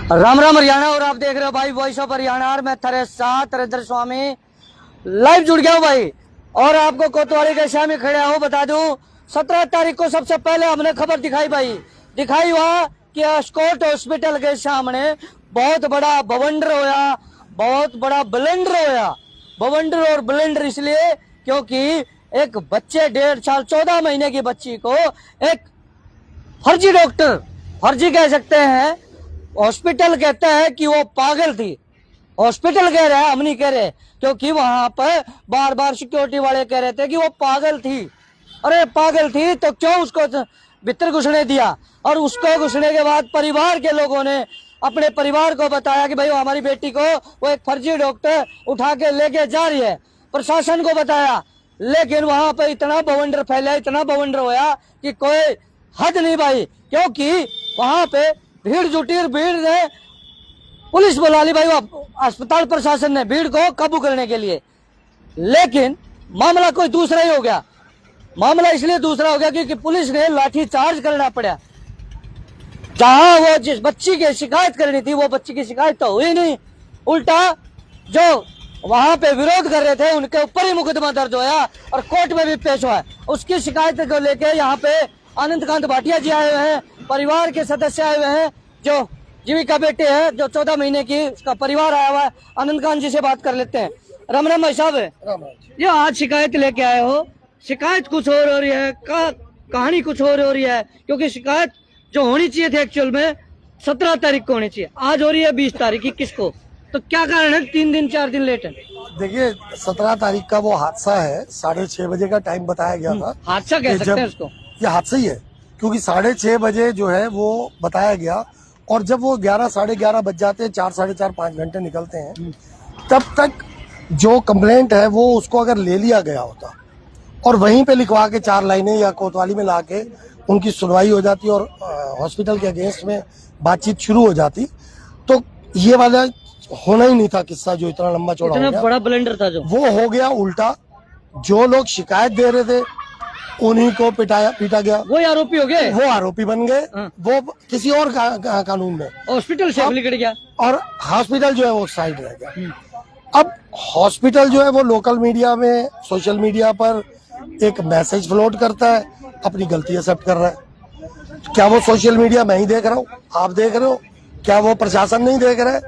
राम राम हरियाणा। और आप देख रहे हो भाई वॉइस ऑफ हरियाणा। और मैं थारे साथ तरेंद्र स्वामी लाइव जुड़ गया हूँ भाई। और आपको कोतवाली के शाम में खड़ा हूँ। बता दूं 17 तारीख को सबसे पहले हमने खबर दिखाई भाई। दिखाई हुआ कि अस्कोट हॉस्पिटल के सामने बहुत बड़ा बवंडर होया, बहुत बड़ा ब्लेंडर होया। बवंडर और ब्लेंडर इसलिए क्योंकि एक बच्चे 1.5 साल 14 महीने की बच्ची को एक फर्जी डॉक्टर, फर्जी कह सकते हैं, हॉस्पिटल कहता है कि वो पागल थी। हॉस्पिटल कह रहा है, हम नहीं कह रहे, क्योंकि वहां पर बार बार सिक्योरिटी वाले कह रहे थे कि वो पागल थी। अरे पागल थी तो क्यों उसको भीतर घुसने दिया? और उसको घुसने के बाद परिवार के लोगों ने अपने परिवार को बताया कि भाई हमारी बेटी को वो एक फर्जी डॉक्टर उठा के लेके जा रही है। प्रशासन को बताया, लेकिन वहां पर इतना बवंडर फैला, इतना बवंडर होया कि कोई हद नहीं भाई। क्योंकि वहां पे भीड़ जुटी और भीड़ ने पुलिस बुला ली भाई। अस्पताल प्रशासन ने भीड़ को काबू करने के लिए। लेकिन मामला कोई दूसरा ही हो गया। मामला इसलिए दूसरा हो गया क्योंकि पुलिस ने लाठी चार्ज करना पड़ा। जहां वो जिस बच्ची की शिकायत करनी थी वो बच्ची की शिकायत तो हुई नहीं, उल्टा जो वहां पे विरोध कर रहे थे उनके ऊपर ही मुकदमा दर्ज होया और कोर्ट में भी पेश हुआ। उसकी शिकायत को लेके यहाँ पे आनंद कांत भाटिया जी आए हुए हैं, परिवार के सदस्य आए हुए हैं, जो जीविका बेटे है जो 14 महीने की, उसका परिवार आया हुआ है। आनंद कांत जी से बात कर लेते हैं। राम राम भाई साहब, ये आज शिकायत लेके आए हो, शिकायत कुछ और हो रही है, कहानी कुछ और हो रही है? क्योंकि शिकायत जो होनी चाहिए थी एक्चुअल में 17 तारीख को होनी चाहिए, आज हो रही है 20 तारीख की। किसको? तो क्या कारण है 3 दिन 4 दिन लेट है? देखिए 17 तारीख का वो हादसा है, 6:30 बजे का टाइम बताया गया था। हादसा कह सकते हैं उसको? ये हादसा ही है, क्योंकि 6:30 बजे जो है वो बताया गया, और जब वो 11 साढ़े 11 बज जाते हैं, 4 साढ़े 4 5 घंटे निकलते हैं, तब तक जो कंप्लेंट है वो उसको अगर ले लिया गया होता और वहीं पे लिखवा के 4 लाइनें या कोतवाली में ला के उनकी सुनवाई हो जाती और हॉस्पिटल के अगेंस्ट में बातचीत शुरू हो जाती, तो ये वाला होना ही नहीं था किस्सा जो इतना लंबा चौड़ा हो गया। बड़ा ब्लेंडर था जो वो हो गया उल्टा। जो लोग शिकायत दे रहे थे उन्हीं को पीटा गया। वो आरोपी हो गए, वो आरोपी बन गए। वो किसी और कानून में हॉस्पिटल से लिकड़ गया और हॉस्पिटल जो है वो साइड रह गया। अब हॉस्पिटल जो है वो लोकल मीडिया में, सोशल मीडिया पर एक मैसेज फ्लोट करता है, अपनी गलती एक्सेप्ट कर रहा है। क्या वो सोशल मीडिया मैं ही देख रहा हूँ, आप देख रहे हो? क्या वो प्रशासन नहीं देख रहे,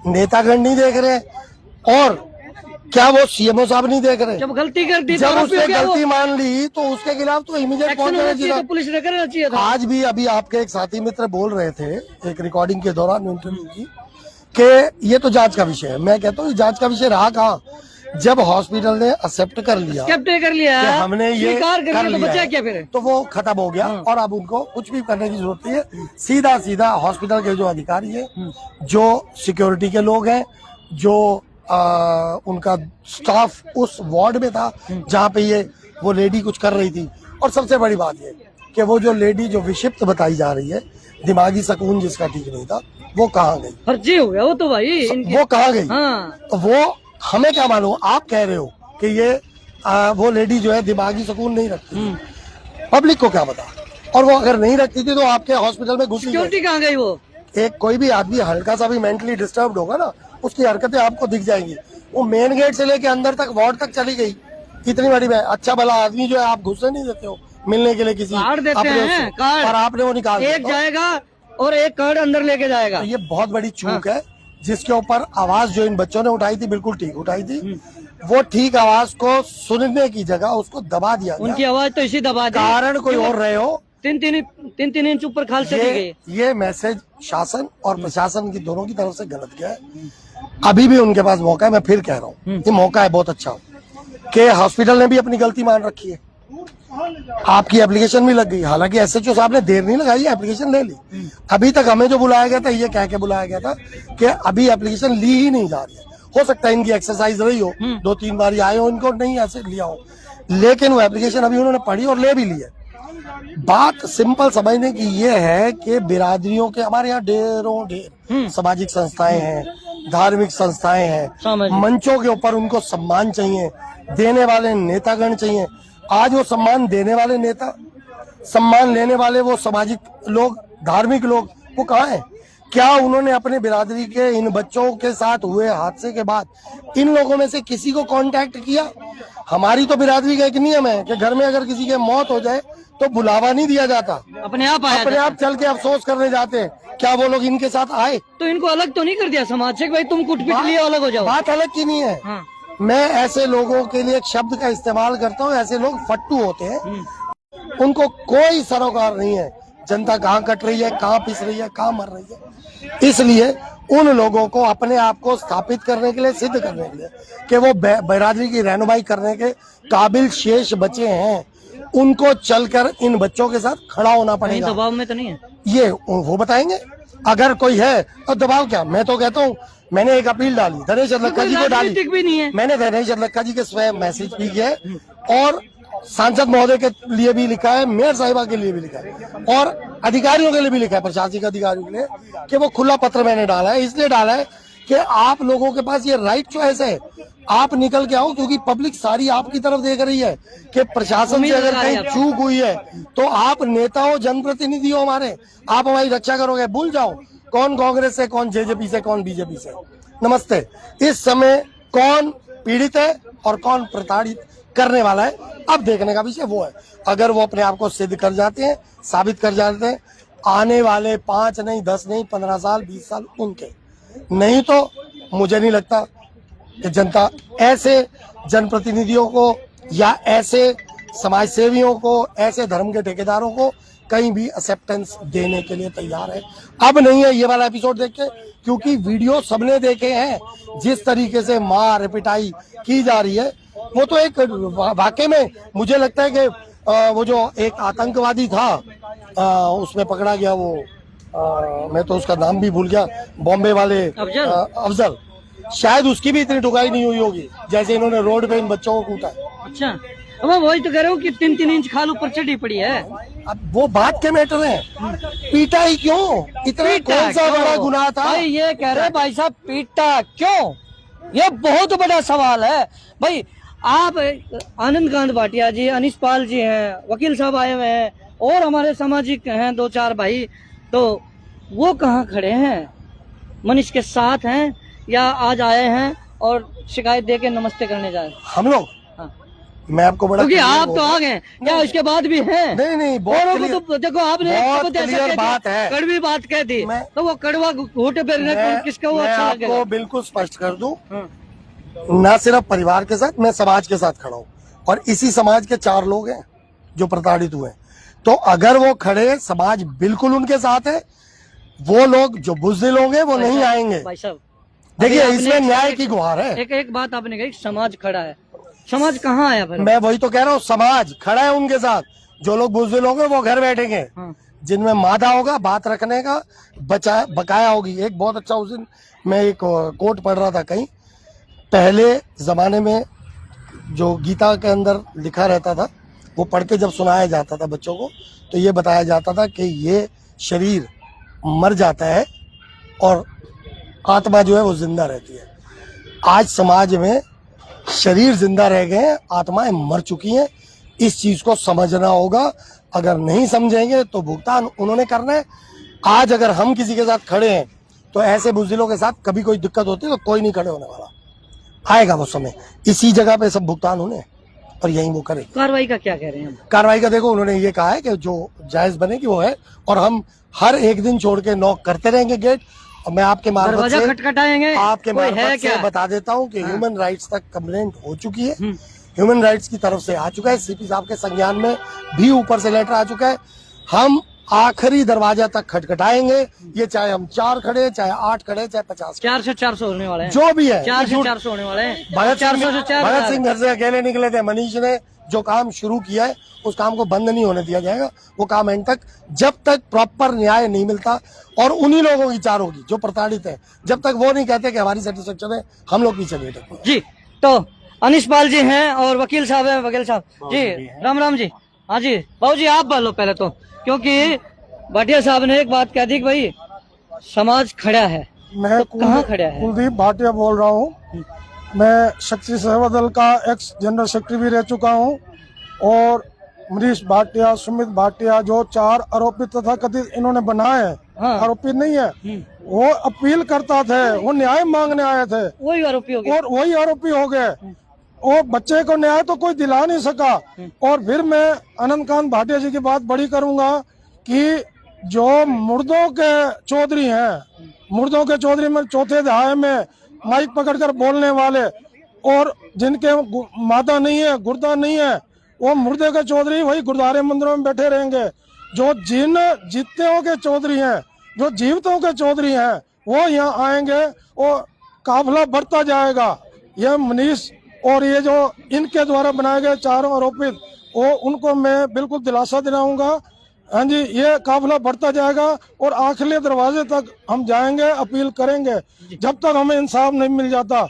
नेतागण नहीं देख रहे, और क्या वो सीएमओ साहब नहीं देख रहे? जब गलती कर दी, जब उसने गलती मान ली तो उसके खिलाफ तो इमीडिएट तो पुलिस ने करना चाहिए था। आज भी अभी आपके एक साथी मित्र बोल रहे थे एक रिकॉर्डिंग के दौरान इंटरव्यू की कि ये तो जांच का विषय है। मैं कहता हूँ जांच का विषय रहा कहाँ, जब हॉस्पिटल ने एक्सेप्ट कर लिया कि हमने ये कर लिया, तो बचा क्या फिर? तो वो खत्म हो गया और अब उनको कुछ भी करने की जरूरत नहीं है। सीधा सीधा हॉस्पिटल के जो अधिकारी है, जो सिक्योरिटी के लोग हैं, जो उनका स्टाफ उस वार्ड में था जहाँ पे ये वो लेडी कुछ कर रही थी, और सबसे बड़ी बात ये कि वो जो लेडी जो विक्षिप्त बताई जा रही है, दिमागी सकून जिसका ठीक नहीं था, वो कहाँ गई? फर्जी हो गया वो तो भाई, वो कहाँ गई? तो वो हमें क्या मालूम? आप कह रहे हो कि ये वो लेडी जो है दिमागी सुकून नहीं रखती, पब्लिक को क्या पता? और वो अगर नहीं रखती थी तो आपके हॉस्पिटल में घुसी सिक्योरिटी कहाँ गई? वो एक कोई भी आदमी हल्का सा भी मेंटली डिस्टर्ब्ड होगा ना, उसकी हरकतें आपको दिख जाएंगी। वो मेन गेट से लेके अंदर तक, वार्ड तक चली गई। इतनी बड़ी अच्छा भला आदमी जो है आप घुसने नहीं देते हो मिलने के लिए किसी, कार्ड देते हैं, कार्ड, और आपने वो निकाल एक जाएगा और एक कार्ड अंदर लेके जाएगा। तो ये बहुत बड़ी चूक है, जिसके ऊपर आवाज जो इन बच्चों ने उठाई थी बिल्कुल ठीक उठाई थी। वो ठीक आवाज को सुनने की जगह उसको दबा दिया गया। उनकी आवाज तो इसी दबा दी, कारण कोई और रहे हो। 3 इंच ऊपर खाल से दी गई। ये मैसेज शासन और प्रशासन की दोनों की तरफ से गलत गया है। अभी भी उनके पास मौका है, मैं फिर कह रहा हूँ ये मौका है बहुत अच्छा कि हॉस्पिटल ने भी अपनी गलती मान रखी है। आपकी एप्लीकेशन भी लग गई, हालांकि एसएचओ साहब ने देर नहीं लगाई, एप्लीकेशन ले ली। अभी तक हमें जो बुलाया गया था ये कह के बुलाया गया था कि अभी एप्लीकेशन ली ही नहीं जा रही है। हो सकता है इनकी एक्सरसाइज रही हो, 2-3 बार आए हो, इनको नहीं ऐसे लिया हो, लेकिन वो एप्लीकेशन अभी उन्होंने पढ़ी और ले भी ली है। बात सिंपल समझने की ये है कि बिरादरियों के हमारे यहाँ ढेर सामाजिक संस्थाएं हैं, धार्मिक संस्थाएं हैं, मंचों के ऊपर उनको सम्मान चाहिए, देने वाले नेतागण चाहिए। आज वो सम्मान देने वाले नेता, सम्मान लेने वाले वो सामाजिक लोग, धार्मिक लोग, वो कहाँ हैं? क्या उन्होंने अपने बिरादरी के इन बच्चों के साथ हुए हादसे के बाद इन लोगों में से किसी को कांटेक्ट किया? हमारी तो बिरादरी का एक नियम है कि घर में अगर किसी की मौत हो जाए तो बुलावा नहीं दिया जाता, अपने आप आया अपने जाता आप चल के अफसोस करने जाते हैं। क्या वो लोग इनके साथ आए? तो इनको अलग तो नहीं कर दिया समाज से कि भाई तुम कुट पिट लिए अलग हो जाओ? बात अलग की नहीं है। हाँ। मैं ऐसे लोगों के लिए एक शब्द का इस्तेमाल करता हूँ, ऐसे लोग फट्टू होते हैं, उनको कोई सरोकार नहीं है जनता कहाँ कट रही है, कहाँ पिस रही है, कहाँ मर रही है। इसलिए उन लोगों को अपने आप को स्थापित करने के लिए, सिद्ध करने के लिए कि वो बिरादरी की रहनुमाई करने के काबिल शेष बचे हैं, उनको चलकर इन बच्चों के साथ खड़ा होना पड़ेगा। दबाव में तो नहीं है ये वो बताएंगे। अगर कोई है तो दबाव क्या, मैं तो कहता हूँ मैंने एक अपील डाली, धनेश अदलक्का जी को डाली, भी नहीं है। मैंने धनेश अदलक्का जी के स्वयं मैसेज भी किया है और सांसद महोदय के लिए भी लिखा है, मेयर साहिबा के लिए भी लिखा है और अधिकारियों के लिए भी लिखा है, प्रशासनिक अधिकारियों के लिए, कि वो खुला पत्र मैंने डाला है। इसलिए डाला है कि आप लोगों के पास ये राइट चॉइस है, आप निकल के आओ, क्योंकि पब्लिक सारी आपकी तरफ देख रही है कि प्रशासन से अगर कहीं चूक हुई है तो आप नेता हो, जनप्रतिनिधि हो हमारे, आप हमारी रक्षा करोगे। भूल जाओ कौन कांग्रेस से, कौन जेजेपी से, कौन बीजेपी से। नमस्ते। इस समय कौन पीड़ित है और कौन प्रताड़ित करने वाला है, अब देखने का विषय वो है। अगर वो अपने आप को सिद्ध कर जाते हैं, साबित कर जाते हैं, आने वाले 5 नहीं 10 नहीं 15 साल 20 साल उनके, नहीं तो मुझे नहीं लगता कि जनता ऐसे जनप्रतिनिधियों को या ऐसे समाज सेवियों को, ऐसे धर्म के ठेकेदारों को कहीं भी एक्सेप्टेंस देने के लिए तैयार है। अब नहीं है ये वाला एपिसोड देख के, क्योंकि वीडियो सबने देखे हैं, जिस तरीके से मार पिटाई की जा रही है, वो तो एक वाकई में मुझे लगता है कि वो जो एक आतंकवादी था उसमें पकड़ा गया, वो मैं तो उसका नाम भी भूल गया, बॉम्बे वाले अफजल, शायद उसकी भी इतनी ठुकाई नहीं हुई होगी जैसे इन्होंने रोड पे इन बच्चों को कूटा। अच्छा, अब वही तो कह रहा हूँ कि 3-3 इंच खाल ऊपर चढ़ी पड़ी है। अब वो बात के मैटर है, पीटा ही क्यों? इतना कौन सा बड़ा गुनाह था? भाई ये कह रहे भाई साहब पीटा क्यों, ये बहुत बड़ा सवाल है भाई। आप आनंद कांत भाटिया जी, अनिश पाल जी हैं, वकील साहब आए हुए हैं और हमारे सामाजिक हैं 2-4 भाई, तो वो कहाँ खड़े हैं? मनीष के साथ हैं या आज आए हैं और शिकायत दे के नमस्ते करने जाए? हम लोग, मैं आपको बड़ा, क्योंकि आप तो आ गए क्या, उसके बाद भी हैं? नहीं बहुत तो देखो आपने क्लियर बात है, कड़वी बात कह दी, तो वो कड़वा घूटे पे किसका वो अच्छा लगेगा? आपको बिल्कुल स्पष्ट कर दूं, न सिर्फ परिवार के साथ, मैं समाज के साथ खड़ा हूँ और इसी समाज के 4 लोग हैं जो प्रताड़ित हुए। तो अगर वो खड़े, समाज बिल्कुल उनके साथ है। वो लोग जो बुज़दिल होंगे वो नहीं आएंगे। भाई साहब देखिए, इसमें न्याय की गुहार है। एक बात आपने कही, समाज खड़ा है, समाज कहाँ आया फिर? मैं वही तो कह रहा हूँ, समाज खड़ा है उनके साथ। जो लोग बुज़दिल होंगे वो घर बैठेंगे, जिनमें मादा होगा, बात रखने का बकाया होगी। एक बहुत अच्छा, उस दिन मैं एक कोट पढ़ रहा था कहीं, पहले जमाने में जो गीता के अंदर लिखा रहता था वो पढ़ के जब सुनाया जाता था बच्चों को, तो ये बताया जाता था कि ये शरीर मर जाता है और आत्मा जो है वो जिंदा रहती है। आज समाज में शरीर जिंदा रह गए हैं, आत्माएं मर चुकी हैं। इस चीज को समझना होगा। अगर नहीं समझेंगे तो भुगतान उन्होंने करना है। आज अगर हम किसी के साथ खड़े हैं तो ऐसे बुज़दिलों के साथ कभी कोई दिक्कत होती है तो कोई नहीं खड़े होने वाला। आएगा वो समय, इसी जगह पे सब भुगतान होने और यही वो करें। कार्रवाई का क्या कह रहे हैं? कार्रवाई का देखो, उन्होंने ये कहा है कि जो जायज बनेगी वो है, और हम हर एक दिन छोड़ के नॉक करते रहेंगे गेट। और मैं आपके मार्फत से खटखटाएंगे, आपके मार्फत से बता देता हूँ कि ह्यूमन राइट्स तक कंप्लेंट हो चुकी है, ह्यूमन राइट्स की तरफ से आ चुका है, सीपी साहब के संज्ञान में भी ऊपर से लेटर आ चुका है। हम आखिरी दरवाजा तक खटखटाएंगे, ये चाहे हम 4 खड़े, चाहे 8 खड़े, चाहे 50, 4 से 400 होने वाले हैं, जो भी है 4 से 400 होने वाले हैं। भगत सिंह घर से अकेले निकले थे। मनीष ने जो काम शुरू किया है उस काम को बंद नहीं होने दिया जाएगा। वो काम एंड तक, जब तक प्रॉपर न्याय नहीं मिलता और उन्हीं लोगों की 4 होगी जो प्रताड़ित है, जब तक वो नहीं कहते कि हमारी सेटिस्फेक्शन है, हम लोग पीछे नहीं हटेंगे। जी, तो अनिश पाल जी हैं और वकील साहब हैं, वकील साहब जी राम राम जी। हाँ जी बाबू जी, आप बोलो पहले तो, क्योंकि भाटिया साहब ने एक बात कह दी कि भाई समाज खड़ा है। मैं तो कहाँ खड़ा है? कुलदीप भाटिया बोल रहा हूँ। मैं शक्ति सेवा दल का एक्स जनरल सेक्रेटरी भी रह चुका हूँ और मनीष भाटिया, सुमित भाटिया, जो 4 आरोपित तथा कथित इन्होंने बनाए हैं, हाँ। आरोपी नहीं है, वो अपील करता थे, वो न्याय मांगने आए थे वही आरोपी हो गए। और वही आरोपी हो गए। और बच्चे को न्याय तो कोई दिला नहीं सका। और फिर मैं अनंत कांत भाटिया जी की बात बड़ी करूंगा कि जो मुर्दों के चौधरी हैं, मुर्दों के चौधरी में चौथे दहाए में माइक पकड़कर बोलने वाले और जिनके माता नहीं है, गुर्दा नहीं है, वो मुर्दे के चौधरी वही गुरुद्वारे मंदिरों में बैठे रहेंगे। जो जिन जीतों के चौधरी हैं, जो जीवितों के चौधरी हैं, वो यहाँ आएंगे और काफिला बढ़ता जाएगा। यह मनीष और ये जो इनके द्वारा बनाए गए 4 आरोपित, वो उनको मैं बिल्कुल दिलासा दिलाऊंगा। हाँ जी, ये काफिला बढ़ता जाएगा और आखिरी दरवाजे तक हम जाएंगे, अपील करेंगे जब तक हमें इंसाफ नहीं मिल जाता।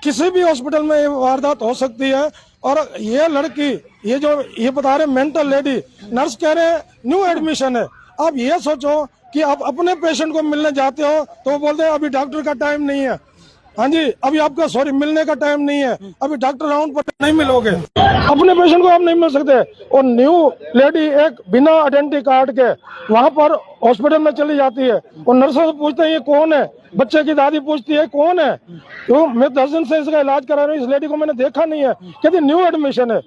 किसी भी हॉस्पिटल में ये वारदात हो सकती है। और ये लड़की, ये जो ये बता रहे मेंटल लेडी, नर्स कह रहे हैं न्यू एडमिशन है। आप ये सोचो कि आप अपने पेशेंट को मिलने जाते हो तो वो बोलते हैं अभी डॉक्टर का टाइम नहीं है। हाँ जी, अभी आपका सॉरी मिलने का टाइम नहीं है, अभी डॉक्टर राउंड पर नहीं मिलोगे, अपने पेशेंट को आप नहीं मिल सकते। और न्यू लेडी एक बिना आइडेंटिटी कार्ड के वहां पर हॉस्पिटल में चली जाती है और नर्सों से पूछते हैं ये कौन है, बच्चे की दादी पूछती है कौन है, तो मैं 10 दिन से इसका इलाज करा रही हूँ, इस लेडी को मैंने देखा नहीं है, कहती न्यू एडमिशन है।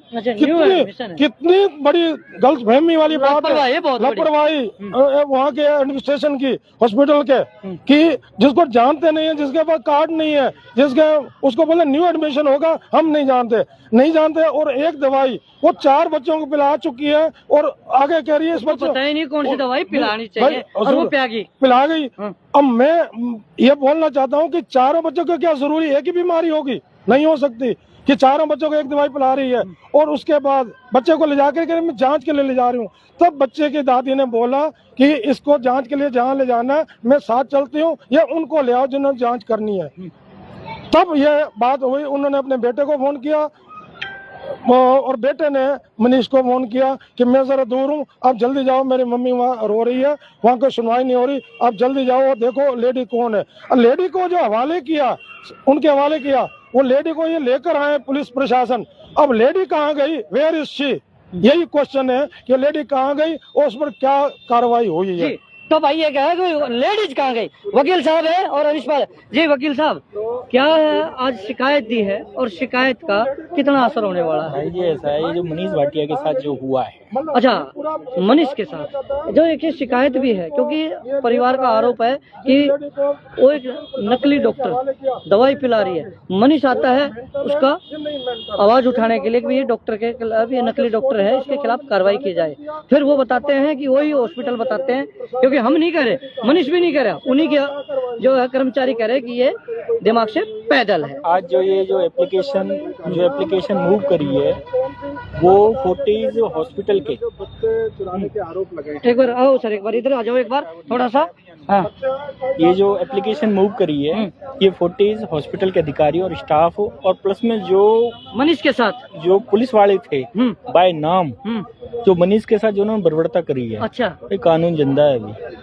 कितनी बड़ी गलतफहमी वाली बात है, लापरवाही वहाँ के एडमिनिस्ट्रेशन की, हॉस्पिटल के, कि जिसको जानते नहीं है, जिसके पास कार्ड नहीं है, जिसके उसको बोले न्यू एडमिशन होगा, हम नहीं जानते। और एक दवाई वो 4 बच्चों को पिला चुकी है और आगे कह रही है इस बच्चे पता ही नहीं कौन सी दवाई पिलानी चाहिए और वो पिला गई। अब मैं ये बोलना चाहता हूँ कि 4 बच्चों को क्या जरूरी है कि बीमारी होगी, नहीं हो सकती कि 4 बच्चों को एक दवाई पिला रही है। और उसके बाद बच्चे को ले जाकर मैं जांच के लिए ले जा रही हूँ, तब बच्चे की दादी ने बोला कि इसको जांच के लिए जहाँ ले जाना है मैं साथ चलती हूँ, या उनको ले आओ जिन्होंने जांच करनी है। तब ये बात हुई, उन्होंने अपने बेटे को फोन किया और बेटे ने मनीष को फोन किया कि मैं जरा दूर हूँ, आप जल्दी जाओ, मेरी मम्मी वहाँ रो रही है, वहाँ कोई सुनवाई नहीं हो रही, आप जल्दी जाओ और देखो लेडी कौन है। और लेडी को जो हवाले किया, उनके हवाले किया, वो लेडी को ये लेकर आए पुलिस प्रशासन। अब लेडी कहाँ गई, वेयर इज शी, यही क्वेश्चन है कि लेडी कहाँ गई और उस पर क्या कार्रवाई हुई है। तो भाई ये क्या है कि लेडीज कहाँ गई? वकील साहब है और अनिश पाल जी। वकील साहब, क्या आज शिकायत दी है और शिकायत का कितना असर होने वाला है? भाई जी ऐसा है, ये जो मनीष भाटिया के साथ जो हुआ है, अच्छा, मनीष के साथ जो एक शिकायत भी है, क्योंकि परिवार का आरोप है कि वो एक नकली डॉक्टर दवाई पिला रही है। मनीष आता है उसका आवाज उठाने के लिए कि ये डॉक्टर के खिलाफ, ये नकली डॉक्टर है, इसके खिलाफ कार्रवाई की जाए। फिर वो बताते हैं कि वही हॉस्पिटल बताते हैं, क्योंकि हम नहीं कह रहे, मनीष भी नहीं कह रहा, उन्हीं के जो है कर्मचारी कह रहे कि ये दिमाग से पैदल है। आज जो ये जो एप्लीकेशन मूव करी है वो फोर्टिज हॉस्पिटल के आरोप लगे। एक बार आओ सर, एक बार इधर आ जाओ, एक बार थोड़ा सा। हाँ, ये जो एप्लीकेशन मूव करी है ये फोर्टिज हॉस्पिटल के अधिकारी और स्टाफ और प्लस में जो मनीष के साथ जो पुलिस वाले थे बाय नाम, जो मनीष के साथ जो उन्होंने बर्बरता करी है। अच्छा, ये कानून जिंदा है, अभी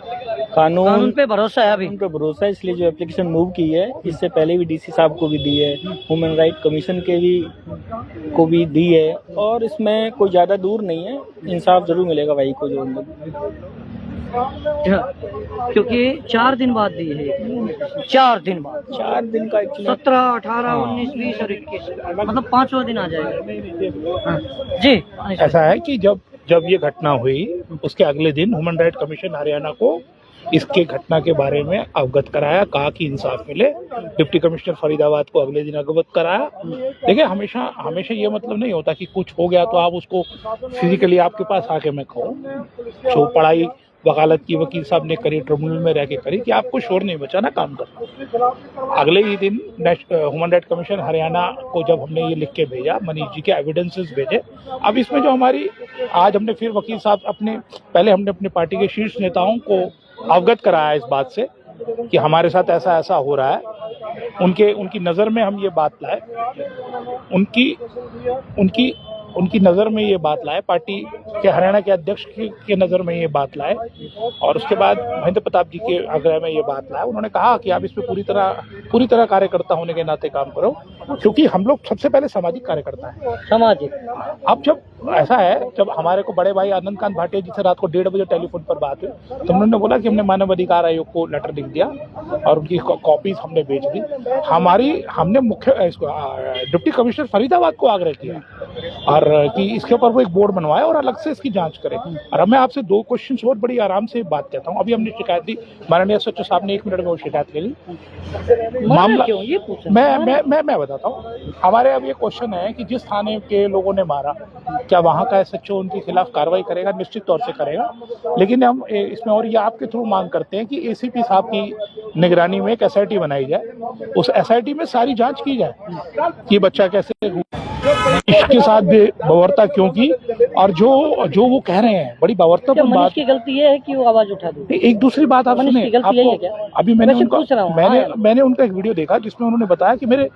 कानून पे भरोसा है, अभी उन पे भरोसा है, इसलिए जो एप्लीकेशन मूव की है, इससे पहले भी डीसी साहब को भी दी है, ह्यूमन राइट कमीशन के को भी दी है, और इसमें कोई ज्यादा दूर नहीं है, इंसाफ जरूर मिलेगा भाई को जो क्योंकि 4 दिन बाद दी है, 4 दिन बाद, 4 दिन का 17, 18, 19, 20 और 21, मतलब 5वां दिन आ जाएगा। जी, ऐसा है कि जब ये घटना हुई उसके अगले दिन ह्यूमन राइट कमीशन हरियाणा को इसके घटना के बारे में अवगत कराया, कहा कि इंसाफ मिले। डिप्टी कमिश्नर फरीदाबाद को अगले दिन अवगत कराया। देखिए, हमेशा ये मतलब नहीं होता कि कुछ हो गया तो आप उसको फिजिकली आपके पास आके मैं कहूँ। जो पढ़ाई वकालत की वकील साहब ने करी, ट्रिब्यूनल में रह के करी, कि आपको शोर नहीं बचाना, काम करना। अगले ही दिन ह्यूमन राइट कमीशन हरियाणा को जब हमने ये लिख के भेजा, मनीष जी के एविडेंसेस भेजे, अब इसमें जो हमारी आज हमने फिर वकील साहब पहले हमने अपनी पार्टी के शीर्ष नेताओं को अवगत कराया इस बात से कि हमारे साथ ऐसा ऐसा हो रहा है। उनकी नज़र में हम ये बात लाए, उनकी उनकी नज़र में ये बात लाए, पार्टी के हरियाणा के अध्यक्ष के नज़र में ये बात लाए, और उसके बाद महेंद्र प्रताप जी के आग्रह में ये बात लाए। उन्होंने कहा कि आप इसमें पूरी तरह कार्यकर्ता होने के नाते काम करो, क्योंकि हम लोग सबसे पहले सामाजिक कार्यकर्ता है। सामाजिक। अब जब ऐसा है, जब हमारे को बड़े भाई आनंद कांत भाटिया जी से रात को 1:30 बजे टेलीफोन पर बात हुई, तो उन्होंने बोला कि हमने मानव अधिकार आयोग को लेटर लिख दिया और उनकी कॉपीज हमने भेज दी। हमने डिप्टी कमिश्नर फरीदाबाद को आग्रह किया और कि इसके ऊपर वो एक बोर्ड बनवाए और अलग से इसकी जांच करें। और अब मैं आपसे 2 क्वेश्चन और बड़ी आराम से बात कहता हूँ। अभी हमने शिकायत दी, माननीय सचिव साहब ने 1 मिनट में वो शिकायत ले ली। मामला क्यों ये पूछा? मैं बताता हूँ। हमारे अब ये क्वेश्चन है कि जिस थाने के लोगों ने मारा, क्या वहाँ का एसएचओ उनके खिलाफ कार्रवाई करेगा? निश्चित तौर से करेगा, लेकिन हम इसमें और ये आपके थ्रू मांग करते हैं कि एसीपी साहब की निगरानी में एक एसआईटी बनाई जाए, उस एसआईटी में सारी जांच की जाए कि बच्चा कैसे इसके साथ बेवरता क्यों की, और जो वो कह रहे हैं बड़ी बेवरतापूर्ण बात। की गलती ये है कि वो आवाज उठा दी। एक दूसरी बात आप सुने, आपको अभी मैंने उनका एक वीडियो देखा जिसमें उन्होंने बताया कि मेरे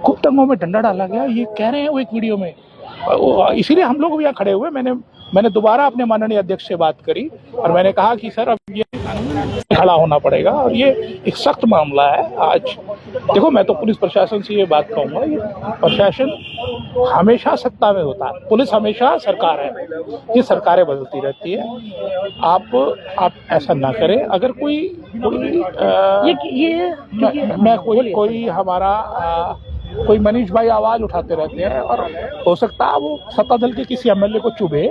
खूब टंगों में डंडा डाला गया, ये कह रहे हैं वो एक वीडियो में। इसीलिए हम लोग भी यहाँ खड़े हुए। मैंने दोबारा अपने माननीय अध्यक्ष से बात करी और मैंने कहा कि सर अब ये खड़ा होना पड़ेगा और ये एक सख्त मामला है। आज देखो, मैं तो पुलिस प्रशासन से ये बात कहूँगा, ये प्रशासन हमेशा सत्ता में होता है, पुलिस हमेशा सरकार है, ये सरकारें बदलती रहती है। आप ऐसा ना करें। अगर कोई मनीष भाई आवाज उठाते रहते हैं और हो सकता है वो सत्ता दल के किसी एमएलए को चुभे,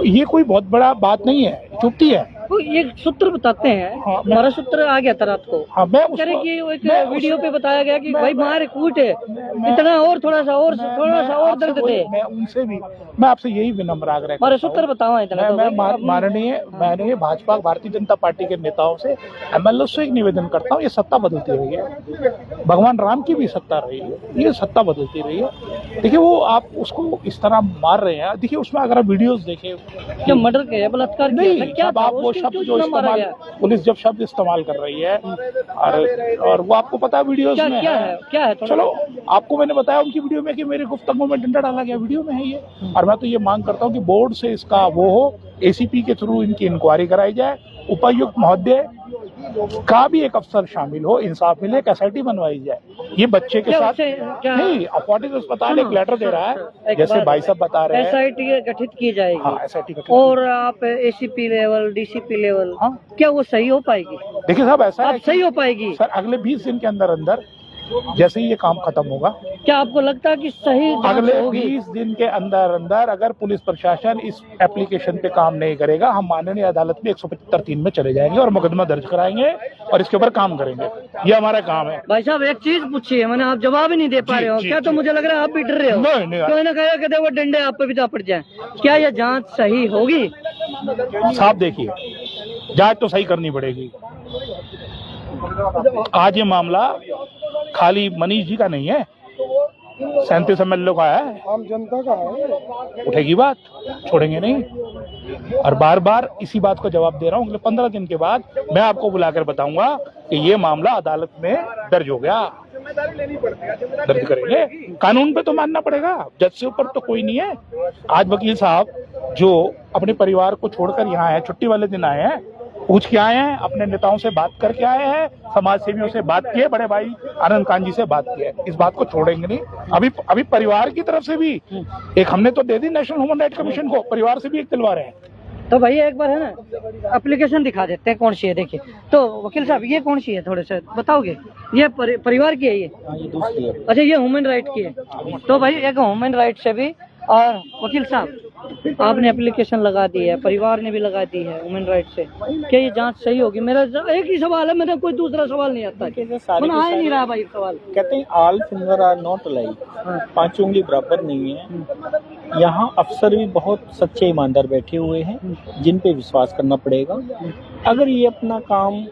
ये कोई बहुत बड़ा बात नहीं है, चुभती है। वो ये सूत्र बताते हैं। हाँ, हमारा सूत्र आ गया था रात को। हाँ, वीडियो पे बताया गया कि भाई मार कूट है, इतना और थोड़ा सा और दर्द दे। मैं आपसे यही विनम्र आग्रह हमारे सूत्र बताओ इतना। माननीय भाजपा भारतीय जनता पार्टी के नेताओं से, एमएलए से एक निवेदन करता हूँ, ये सत्ता बदलती रही है। भगवान राम की भी सत्ता रही है, ये सत्ता बदलती रही है। देखिए, वो आप उसको इस तरह मार रहे हैं। देखिए, उसमें अगर आप वीडियोस देखें, क्या मर्डर किया, बलात्कार किया, क्या आप वो शब्द जो इस्तेमाल, पुलिस जब शब्द इस्तेमाल कर रही है और वो आपको पता है वीडियोस में क्या है? चलो, आपको मैंने बताया उनकी वीडियो में कि मेरे गुफ्तगू में डंडा डाला गया, वीडियो में है ये। और मैं तो ये मांग करता हूँ कि बोर्ड से इसका वो हो, एसीपी के थ्रू इनकी इंक्वायरी कराई जाए, उपायुक्त महोदय का भी एक अफसर शामिल हो, इंसाफ मिले, एक एसआईटी बनवाई जाए। ये बच्चे के साथ नहीं, फोर्टिस अस्पताल एक लेटर दे रहा है, जैसे भाई साहब बता रहे हैं, एसआईटी गठित की जाएगी। हाँ, एसआईटी गठित। और आप एसीपी लेवल, डीसीपी लेवल, हाँ, क्या वो सही हो पाएगी? देखिए साहब, ऐसा है सही हो पाएगी सर, अगले 20 दिन के अंदर जैसे ही ये काम खत्म होगा, क्या आपको लगता है कि सही अगले 20 दिन के अंदर अगर पुलिस प्रशासन इस एप्लीकेशन पे काम नहीं करेगा, हम माननीय अदालत में 175(3) में चले जाएंगे और मुकदमा दर्ज कराएंगे और इसके ऊपर काम करेंगे। ये हमारा काम है। भाई साहब, एक चीज पूछी है मैंने, आप जवाब ही नहीं दे पा रहे हो। क्या तो मुझे लग रहा है आप भी डर रहे हो। कोई ना कहे कहते वो डंडे आप पे भी जा पड़ जाए। क्या ये जांच सही होगी? साहब देखिए, जांच तो सही करनी पड़ेगी। आज ये मामला खाली मनीष जी का नहीं है, 37 एमएलए का है, आम जनता का है। उठेगी बात, छोड़ेंगे नहीं। और बार बार इसी बात को जवाब दे रहा हूँ, अगले 15 दिन के बाद मैं आपको बुलाकर बताऊंगा कि ये मामला अदालत में दर्ज हो गया। दर्ज करेंगे, कानून पे तो मानना पड़ेगा, जज से ऊपर तो कोई नहीं है। आज वकील साहब जो अपने परिवार को छोड़कर यहाँ आए, छुट्टी वाले दिन आए हैं, पूछ के आए हैं, अपने नेताओं से बात करके आए हैं, समाज सेवियों से बात की है, बड़े भाई आनंद कांत जी से बात की है। इस बात को छोड़ेंगे नहीं। अभी परिवार की तरफ से भी एक हमने तो दे दी नेशनल ह्यूमन राइट कमीशन को, परिवार से भी एक दिलवा रहे हैं। तो भैया एक बार है ना, एप्लीकेशन दिखा देते हैं कौन सी है। देखिए तो वकील साहब, ये कौन सी है, थोड़े से बताओगे? ये परिवार की है ये? ये दूसरी है। अच्छा, ये ह्यूमन राइट की है। तो भाई एक ह्यूमन राइट से भी, और वकील साहब आपने एप्लीकेशन लगा दी है, परिवार ने भी लगा दी है ह्यूमन राइट से, क्या ये जांच सही होगी? मेरा एक ही सवाल है, मेरा कोई दूसरा सवाल नहीं आता। आ ही नहीं रहा भाई सवाल। कहते हैं all finger are not alike, 5 उंगली बराबर नहीं है। यहाँ अफसर भी बहुत सच्चे ईमानदार बैठे हुए हैं, जिन पे विश्वास करना पड़ेगा। अगर ये अपना काम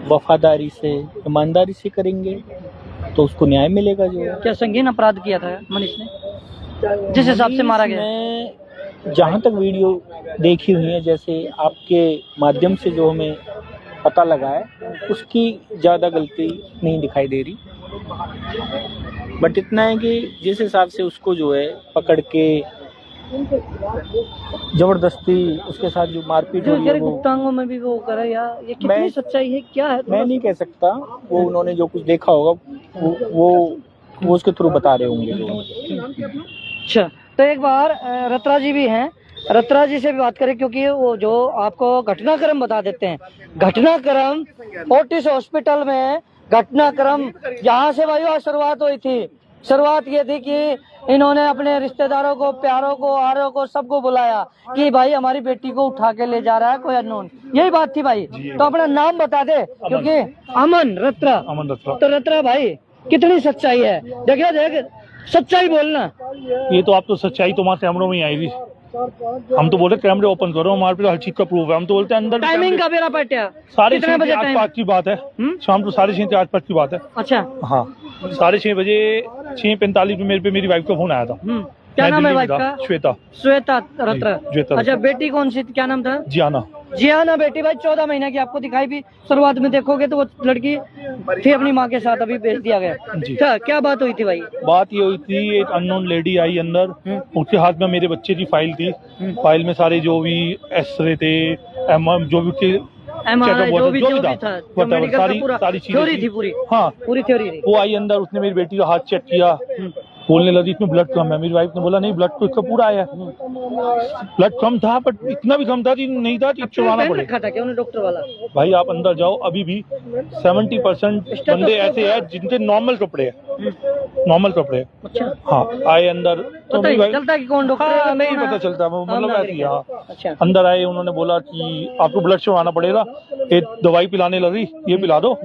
वफादारी से, ईमानदारी से करेंगे तो उसको न्याय मिलेगा। जो क्या संगीन अपराध किया था मनीष ने, जिस हिसाब से मारा गया? मैं जहाँ तक वीडियो देखी हुई है, जैसे आपके माध्यम से जो हमें पता लगा है, उसकी ज़्यादा गलती नहीं दिखाई दे रही। बट इतना है कि जिस हिसाब से उसको जो है पकड़ के जबरदस्ती उसके साथ जो मारपीट हो रही है वो गुप्तांगों में भी वो करे या ये कितनी मैं- सच्चाई है क्या है? मैं नहीं कह सकता, वो उन्होंने जो कुछ देखा होगा वो उसके थ्रू बता रहे होंगे जो। अच्छा, तो एक बार रत्रा जी भी हैं, रत्रा जी से भी बात करें, क्योंकि वो जो आपको घटनाक्रम बता देते हैं। घटनाक्रम फोर्टिस हॉस्पिटल में घटनाक्रम यहाँ से भाई वहाँ शुरुआत हुई थी। शुरुआत ये थी कि इन्होंने अपने रिश्तेदारों को, प्यारों को, आरों को, सबको बुलाया कि भाई हमारी बेटी को उठा के ले जा रहा है कोई अननोन। यही बात थी भाई। तो अपना नाम बता दे, क्योंकि अमन रत्रा। अमन रत्रा। तो रत्रा भाई कितनी सच्चाई है, देखिए देख, सच्चाई बोलना। ये तो आप तो सच्चाई तो हमारे कैमरों में ही आएगी। हम तो बोले कैमरे ओपन करो, हमारे पे हर चीज का प्रूफ है। हम तो बोलते हैं अंदर टाइमिंग का मेरा पट्या साढ़े कितने 6 बजे के टाइम? आसपास की बात है। शाम को 6:30 के आसपास की बात है। अच्छा, हाँ, 6:30 बजे 6:45 में मेरी वाइफ का फोन आया था। क्या मैं नाम है दिल्ली वाइफ में था, का? श्वेता। श्वेता रत्रा। श्वेता अच्छा, बेटी कौन सी, क्या नाम था? जियाना। जियाना बेटी भाई 14 महीने की आपको दिखाई भी। शुरुआत में देखोगे तो वो लड़की थी अपनी माँ के साथ, अभी भेज दिया गया। जी। क्या बात हुई थी भाई? बात ये हुई थी, एक अननोन लेडी आई अंदर, उसके हाथ में मेरे बच्चे की फाइल थी। फाइल में सारे जो भी एक्सरे थे, जो भी उसके MRI हुआ जो था, भी जो जो भी भी था, था, जो whatever, मेडिकल का पूरा सारी चीजें थ्योरी थी पूरी। हाँ, पूरी थ्योरी थी। वो आई अंदर, उसने मेरी बेटी का हाथ चेक किया, बोलने लगी इसमें ब्लड कम है। मेरी वाइफ ने बोला नहीं, ब्लड तो इसका पूरा आया। ब्लड कम था, बट इतना भी कम था कि नहीं था कि चुराना पहन पड़े। रखा था क्या उन्हें डॉक्टर वाला? भाई आप अंदर जाओ, अभी भी 70% बंदे ऐसे हैं जिनके नॉर्मल कपड़े हैं, नॉर्मल कपड़े हैं। अच्छा, हाँ, आए अंदर तो पता मेरी ही वाइफ, चलता कि कौन डॉक्टर हाँ, है, नहीं कौन है? पता चलता, वो आम मतलब नागरिक ऐसी है। हाँ। अच्छा, अंदर आए, उन्होंने बोला कि आपको ब्लड चढ़ाना पड़ेगा, एक दवाई पिलाने लगी, ये पिला दो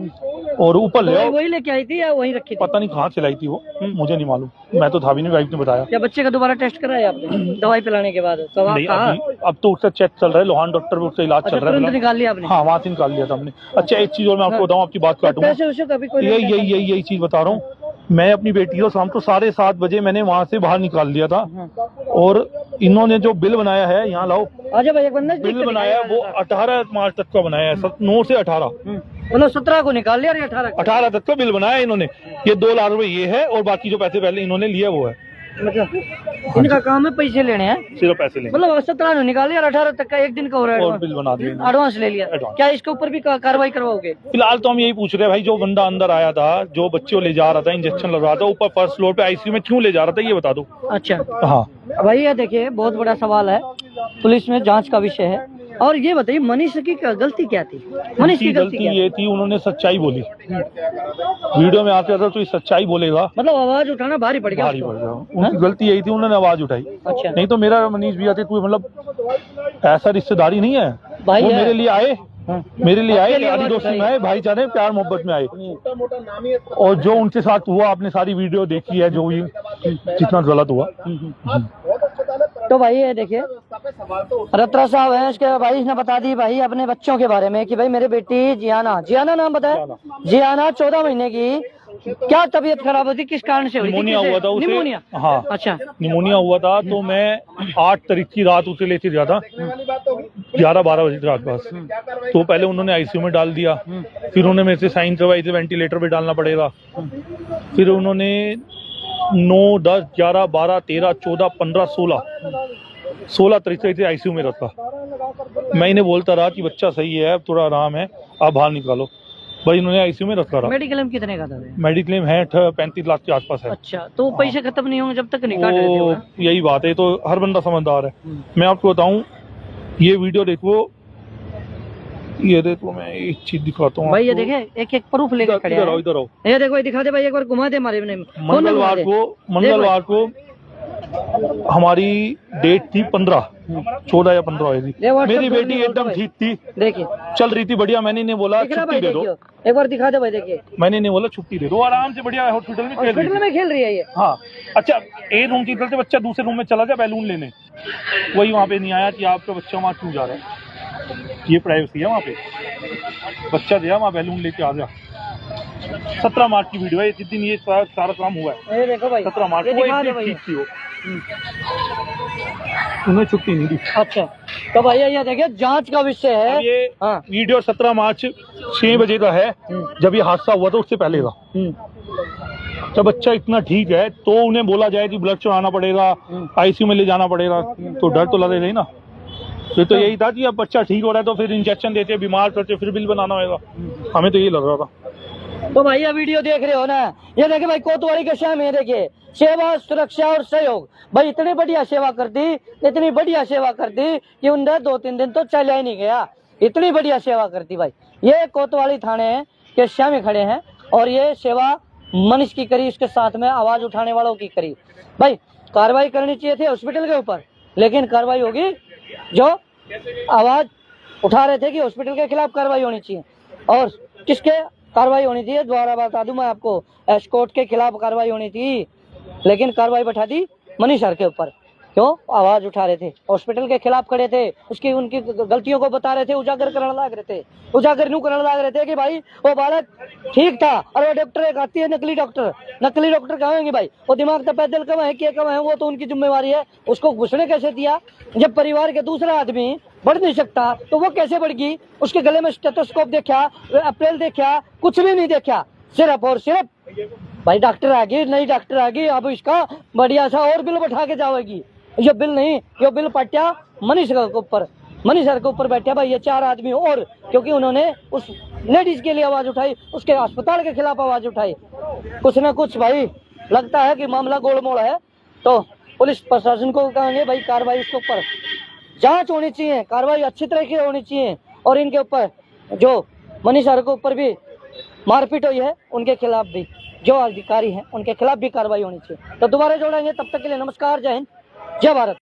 और ऊपर ले आओ। वही लेके आई थी या वहीं रखी थी? पता नहीं कहाँ से लाई थी वो, मुझे नहीं मालूम, मैं तो था भी नहीं, वाइफ ने बताया। या बच्चे का दोबारा टेस्ट कराया आपने दवाई पिलाने के बाद? तो आप नहीं, कहा? अब तो उसका चेक चल रहा है, लोहान डॉक्टर में उसका इलाज अच्छा, चल रहा तुरंत है। निकाल लिया आपने? हाँ, वहाँ से निकाल लिया था हमने। अच्छा, एक चीज और मैं आपको बताऊँ, आपकी बात काटूंगा, पैसे उसे कभी कोई यही चीज बता रहा हूँ। मैं अपनी बेटी को शाम को 7:30 बजे मैंने वहाँ से बाहर निकाल दिया था, और इन्होंने जो बिल बनाया है, यहाँ लाओ, अच्छा भाई, एक बंदा बिल बनाया है, वो 18 मार्च तक का बनाया है, 9 से 18, मतलब 17 को निकाल लिया और 18 तक का बिल बनाया है इन्होंने। ये 2 लाख रुपए ये है, और बाकी जो पैसे पहले इन्होंने लिए वो है। मतलब इनका काम है पैसे लेने हैं, सिर्फ पैसे लेंगे मतलब 17 ने निकाल लिया और 18 तक का एक दिन का हो रहा और है, बिल बना दिए। एडवांस ले लिया। एडवांस। क्या इसके ऊपर भी कार्रवाई करवाओगे? फिलहाल तो हम यही पूछ रहे हैं भाई, जो बंदा अंदर आया था, जो बच्चे को ले जा रहा था, इंजेक्शन लग रहा था, ऊपर फर्स्ट फ्लोर पे आईसीयू में क्यों ले जा रहा था, ये बता दो। अच्छा हाँ भाई, ये देखिए बहुत बड़ा सवाल है, पुलिस में जांच का विषय है। और ये बताइए, मनीष की गलती क्या थी? मनीष की गलती क्या थी? ये थी, उन्होंने सच्चाई बोली। वीडियो में आते तो ये सच्चाई बोलेगा, मतलब आवाज उठाना भारी पड़ गया भारी उसको। पड़ गया। उनकी गलती यही थी, उन्होंने आवाज उठाई। अच्छा, नहीं तो मेरा मनीष भैया थे, कोई मतलब ऐसा रिश्तेदारी नहीं है। भाई वो है। मेरे लिए आए, हाँ। मेरे लिए आए, आपके लिए यारी आवाज दोस्ती में उठाई। आए, भाईचारे प्यार मोहब्बत में आए। और जो उनके साथ हुआ, आपने सारी वीडियो देखी है, जो भी जितना गलत हुआ। तो भाई ये देखिए, रत्रा साहब है, इसके भाई इसने बता दी भाई अपने बच्चों के बारे में कि भाई मेरी बेटी जियाना नाम बताया, जियाना 14 महीने की, क्या तबीयत खराब होती, किस कारण से हुई थी? निमोनिया हुआ था उसे। निमोनिया? हाँ, अच्छा, निमोनिया हुआ था, तो मैं 8 तारीख की रात उसे लेके गया था, 11-12 बजे रात पास। तो पहले उन्होंने आईसीयू में डाल दिया, फिर उन्होंने मेरे से साइन करवाई थी, वेंटिलेटर पे डालना पड़ेगा। फिर उन्होंने 9, 10, 11, 12, 13, 14, 15, 16 तारीख से आईसीयू में रखा। मैं इन्हें बोलता रहा कि बच्चा सही है, अब थोड़ा आराम है, आप बाहर निकालो। भाई इन्होंने आईसीयू में रखा रहा। मेडिक्लेम कितने का था? मेडिक्लेम है 35 लाख के आसपास है। अच्छा, तो पैसे खत्म नहीं होंगे जब तक निकाल रहे थे वो वो? यही बात है, तो हर बंदा समझदार है। मैं आपको बताऊं, ये वीडियो देखो, ये देखो, मैं एक चीज दिखाता हूँ भाई। ये आपको। देखे, एक एक प्रूफ लेकर खड़े इधर आओ, हैं। इधर आओ। ये देखो, ये दिखा दे भाई, एक बार घुमा दे हमारे में। मंगलवार को हमारी डेट थी 15, 14 या 15 हुई थी। ये WhatsApp मेरी पर बेटी नहीं एकदम बोलता ठीक थी, देखिए, चल रही थी बढ़िया। मैंने नहीं बोला दिख रहा छुट्टी भाई, दे दो, देखिए एक बार दिखा दे भाई, देखिए मैंने नहीं बोला छुट्टी दे दो, आराम से बढ़िया हॉस्पिटल में खेल रही हॉस्पिटल थी। में खेल रही है ये। हाँ, अच्छा, एक रूम की तरफ से बच्चा दूसरे रूम में चला गया बैलून लेने, वही वहाँ पे नहीं आया कि आपका बच्चा वहाँ क्यों जा रहा है। ये प्राइवेसी है वहाँ पे, बच्चा गया वहाँ बैलून लेके आ गया। 17 मार्च की वीडियो है, जिस दिन ये सारा काम हुआ है, ये देखो भाई, 17 मार्च ये को। दिखा दे एक भाई। ठीक थी वो, उन्हें छुट्टी नहीं दी। अच्छा, तो भैया ये देखिए, जांच का विषय है। अब ये हाँ। वीडियो 17 मार्च 6 बजे का है, जब ये हादसा हुआ था, उससे पहले का। जब बच्चा इतना ठीक है तो उन्हें बोला जाए कि ब्लड चढ़ाना पड़ेगा, आईसीयू में ले जाना पड़ेगा, तो डर तो लगेगा ही ना। फिर तो यही था कि अब बच्चा ठीक हो रहा है तो फिर इंजेक्शन देते, बीमार पड़ते, फिर बिल बनाना होगा। हमें तो यही लग रहा था। तो भाई ये वीडियो देख रहे हो ना, ये देखिए भाई कोतवाली के शाम में देखिए सेवा, सुरक्षा और सहयोग। भाई इतनी बढ़िया सेवा कर दी, इतनी बढ़िया सेवा कर दी कि उनने 2-3 दिन तो चला ही नहीं गया। इतनी बढ़िया सेवा करती भाई। ये कोतवाली थाने के शाम में खड़े हैं और ये सेवा मनीष की करी, उसके साथ में आवाज उठाने वालों की करी। भाई कार्रवाई करनी चाहिए थी हॉस्पिटल के ऊपर, लेकिन कार्रवाई होगी जो आवाज उठा रहे थे कि हॉस्पिटल के खिलाफ कार्रवाई होनी चाहिए। और किसके कार्रवाई होनी थी दोबारा बता दूं मैं आपको, एस्कॉर्ट के खिलाफ कार्रवाई होनी थी, लेकिन कार्रवाई बैठा दी मनीष सर के ऊपर। क्यों? आवाज उठा रहे थे, हॉस्पिटल के खिलाफ खड़े थे, उसकी उनकी गलतियों को बता रहे थे, उजागर करने लग रहे थे, उजागर न्यू करने लग रहे थे कि भाई वो बालक ठीक था। और वो डॉक्टर एक आती है नकली डॉक्टर कहाँ होंगे भाई? वो दिमाग तो पैदल कम है, क्या कम है, वो तो उनकी जिम्मेवारी है। उसको घुसने कैसे दिया? जब परिवार के दूसरा आदमी बढ़ नहीं सकता तो वो कैसे बढ़ गई? उसके गले में स्टेथोस्कोप देखा, अप्रैल देखा, कुछ भी नहीं देखा, सिर्फ और सिर्फ भाई डॉक्टर आ गई, नई डॉक्टर आ गई, अब इसका बढ़िया सा और बिल बैठा के जाएगी। ये बिल नहीं, ये बिल पट्या मनीष सर के ऊपर बैठा भाई, ये 4 आदमी और, क्योंकि उन्होंने उस लेडीज के लिए आवाज उठाई, उसके अस्पताल के खिलाफ आवाज उठाई। कुछ ना कुछ भाई लगता है कि मामला गोलमोल है। तो पुलिस प्रशासन को कहेंगे भाई कार्रवाई इसके ऊपर जांच होनी चाहिए, कार्रवाई अच्छी तरह की होनी चाहिए। और इनके ऊपर जो मनीष सर के ऊपर भी मारपीट हुई है, उनके खिलाफ भी जो अधिकारी हैं उनके खिलाफ भी कार्रवाई होनी चाहिए। तो दोबारा जोड़ेंगे, तब तक के लिए नमस्कार, जय हिंद, जय भारत।